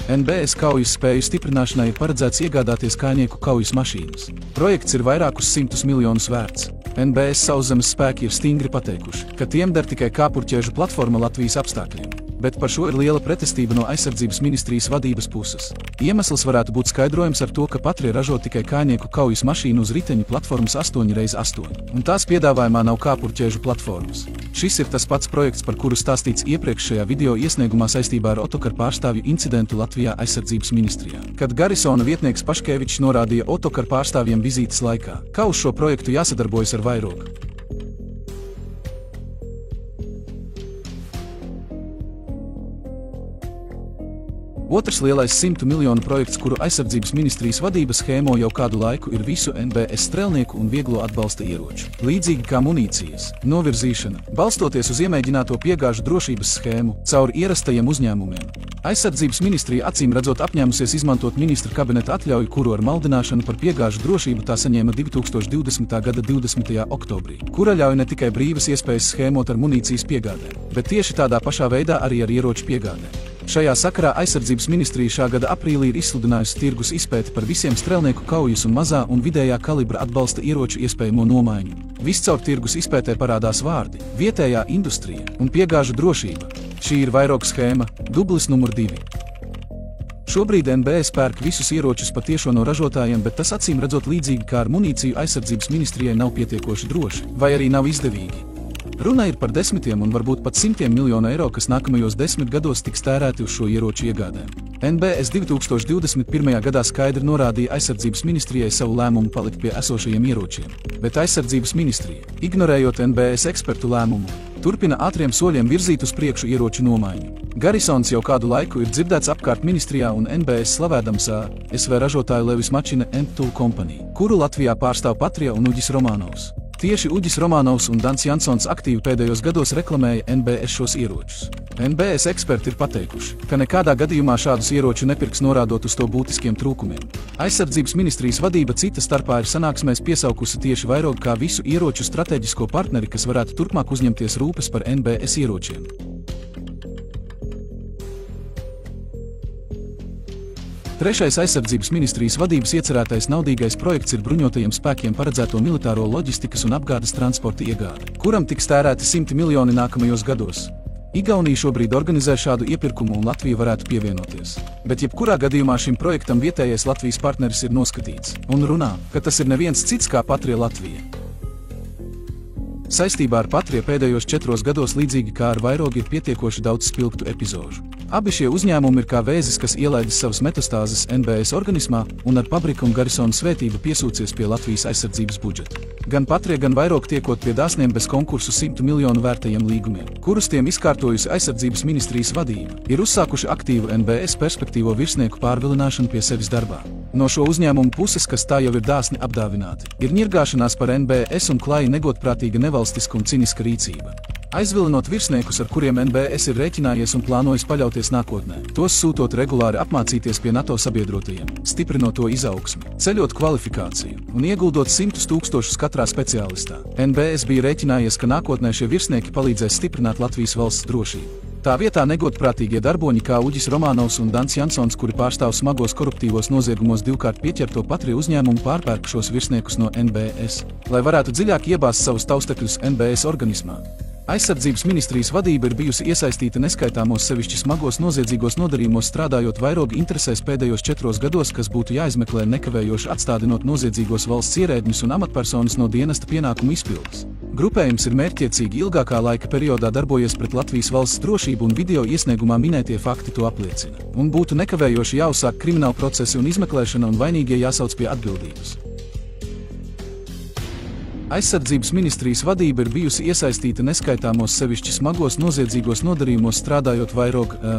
NBS kaujas spēju stiprināšanai ir paredzēts iegādāties Kājnieku kaujas mašīnas. Projekts ir vairākus 100 miljonus vērts. NBS sauszemes spēki ir stingri pateikuši, ka tiem der tikai kāpurķēžu platforma Latvijas apstākļiem. Bet par šo ir liela pretestība no aizsardzības ministrijas vadības puses. Iemesls varētu būt skaidrojums ar to, ka Patrie ražo tikai Kājnieku kaujas mašīnu uz riteņu platformas 8x8, un tās piedāvājumā nav kāpurķēžu platformas. Šis ir tas pats projekts, par kuru stāstīts iepriekšējā video iesniegumā saistībā ar Otokar pārstāvju incidentu Latvijā aizsardzības ministrijā, kad Garisona vietnieks Paškevičs norādīja Otokar pārstāvjiem vizītes laikā, ka uz šo projektu jāsadarbojas ar vairogu. Otrs lielais 100 miljonu projekts, kuru aizsardzības ministrijas vadība schēmo jau kādu laiku, ir visu NBS strelnieku un vieglo atbalsta ieroču. Līdzīgi kā munīcijas novirzīšana, balstoties uz iemēģināto piegāžu drošības schēmu caur ierastajiem uzņēmumiem. Aizsardzības ministrija acīm redzot apņēmusies izmantot ministra kabineta atļauju, kuru ar maldināšanu par piegāžu drošību tā saņēma 2020. gada 20. oktobrī, kura ļauj ne tikai brīvas iespējas schēmot ar munīcijas piegādēm, bet tieši tādā pašā veidā arī ar ieroču piegādēm. Šajā sakarā aizsardzības ministrija šā gada aprīlī ir izsludinājusi tirgus izpēti par visiem strelnieku kaujas un mazā un vidējā kalibra atbalsta ieroču iespējamo nomaiņu. Viscaur tirgus izpētē parādās vārdi – vietējā industrija un piegāžu drošība. Šī ir vairogu schēma, dublis numur 2. Šobrīd NBS pērk visus ieročus patiešo no ražotājiem, bet tas acīm redzot līdzīgi kā ar munīciju aizsardzības ministrijai nav pietiekoši droši, vai arī nav izdevīgi. Runa ir par desmitiem un varbūt pat 100 miljonu eiro, kas nākamajos 10 gados tiks tērēti uz šo ieroču iegādēm. NBS 2021. gadā skaidri norādīja aizsardzības ministrijai savu lēmumu palikt pie esošajiem ieročiem, bet aizsardzības ministrija, ignorējot NBS ekspertu lēmumu, turpina ātriem soļiem virzīt uz priekšu ieroču nomaiņu. Garrisons jau kādu laiku ir dzirdēts apkārt ministrijā un NBS slavēdams ASV ražotāju Levis Machine & Tool Company, kuru Latvijā pārstāv Patria un Uģis Romanovs. Tieši Uģis Romanovs un Dans Jansons aktīvi pēdējos gados reklamēja NBS šos ieročus. NBS eksperti ir pateikuši, ka nekādā gadījumā šādus ieroču nepirks norādot uz to būtiskiem trūkumiem. Aizsardzības ministrijas vadība cita starpā ir sanāksmēs piesaukusi tieši Vairogu kā visu ieroču strateģisko partneri, kas varētu turpmāk uzņemties rūpes par NBS ieročiem. Trešais aizsardzības ministrijas vadības iecerētais naudīgais projekts ir bruņotajiem spēkiem paredzēto militāro loģistikas un apgādes transporta iegāde, kuram tiks tērēti 100 miljoni nākamajos gados. Igaunija šobrīd organizē šādu iepirkumu un Latvija varētu pievienoties. Bet jebkurā gadījumā šim projektam vietējais Latvijas partneris ir noskatīts un runā, ka tas ir neviens cits kā Patria Latvija. Saistībā ar Patria pēdējos 4 gados līdzīgi kā ar Vairogu ir pietiekoši daudz spilgtu epizožu. Abi šie uzņēmumi ir kā vēzis, kas ielaidis savas metastāzes NBS organismā un ar Pabrika un Garrisona svētību piesūcies pie Latvijas aizsardzības budžeta. Gan Patria, gan Vairogu tiekot pie dāsniem bez konkursu 100 miljonu vērtajiem līgumiem, kurus tiem izkārtojusi aizsardzības ministrijas vadība, ir uzsākuši aktīvu NBS perspektīvo virsnieku pārvilināšanu pie sevis darbā. No šo uzņēmumu puses, kas tā jau ir dāsni apdāvināti, ir ņirgāšanās par NBS un klāji negodprātīga nevalstiska un ciniska rīcība. Aizvilinot virsniekus, ar kuriem NBS ir rēķinājies un plānojas paļauties nākotnē, tos sūtot regulāri apmācīties pie NATO sabiedrotajiem, stiprinot to izaugsmi, ceļot kvalifikāciju un ieguldot 100 000 katrā speciālistā. NBS bija rēķinājies, ka nākotnē šie virsnieki palīdzēs stiprināt Latvijas valsts drošību. Tā vietā negodprātīgie darboņi kā Uģis Romanovs un Dans Jansons, kuri pārstāv smagos koruptīvos noziegumos divkārt pieķerto Patria uzņēmumu, pārpērk šos virsniekus no NBS, lai varētu dziļāk iebāzt savus taustekļus NBS organismā. Aizsardzības ministrijas vadība ir bijusi iesaistīta neskaitāmos sevišķi smagos noziedzīgos nodarījumos, strādājot Vairoga interesēs pēdējos 4 gados, kas būtu jāizmeklē nekavējoši, atstādinot noziedzīgos valsts ierēdņus un amatpersonas no dienesta pienākumu izpildes. Grupējums ir mērķtiecīgi ilgākā laika periodā darbojies pret Latvijas valsts drošību, un video iesniegumā minētie fakti to apliecina. Un būtu nekavējoši jāuzsāk krimināla procesi un izmeklēšana, un vainīgie jāsauc pie atbildības. Aizsardzības ministrijas vadība ir bijusi iesaistīta neskaitāmos sevišķi smagos noziedzīgos nodarījumos, strādājot Vairoga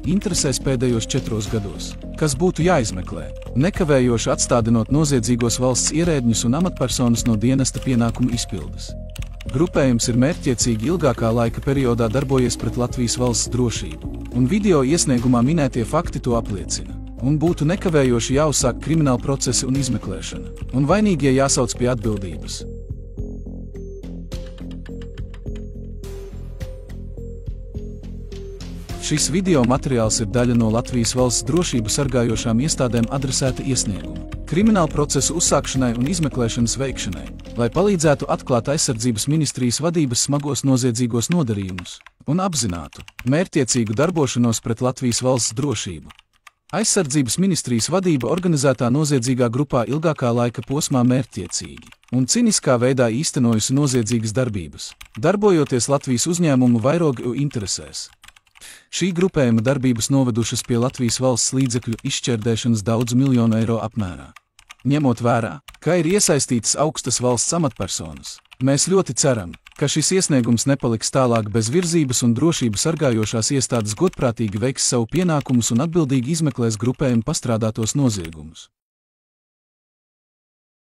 interesēs pēdējos 4 gados, kas būtu jāizmeklē, nekavējoši atstādinot noziedzīgos valsts ierēdņus un amatpersonas no dienesta pienākumu izpildes. Grupējums ir mērķtiecīgi ilgākā laika periodā darbojies pret Latvijas valsts drošību, un video iesniegumā minētie fakti to apliecina. Un būtu nekavējoši jāuzsāk krimināla procesi un izmeklēšana, un vainīgie jāsauc pie atbildības. Šis video materiāls ir daļa no Latvijas valsts drošību sargājošām iestādēm adresēta iesnieguma krimināla procesu uzsākšanai un izmeklēšanas veikšanai, lai palīdzētu atklāt aizsardzības ministrijas vadības smagos noziedzīgos nodarījumus un apzinātu mērķtiecīgu darbošanos pret Latvijas valsts drošību. Aizsardzības ministrijas vadība organizētā noziedzīgā grupā ilgākā laika posmā mērķtiecīgi un ciniskā veidā īstenojusi noziedzīgas darbības, darbojoties Latvijas uzņēmumu Vairogu interesēs. Šī grupējuma darbības novedušas pie Latvijas valsts līdzekļu izšķērdēšanas daudzu miljonu eiro apmērā. Ņemot vērā, ka ir iesaistītas augstas valsts amatpersonas, mēs ļoti ceram, ka šis iesniegums nepaliks tālāk bez virzības un drošību sargājošās iestādes godprātīgi veiks savu pienākumus un atbildīgi izmeklēs grupējuma pastrādātos noziegumus.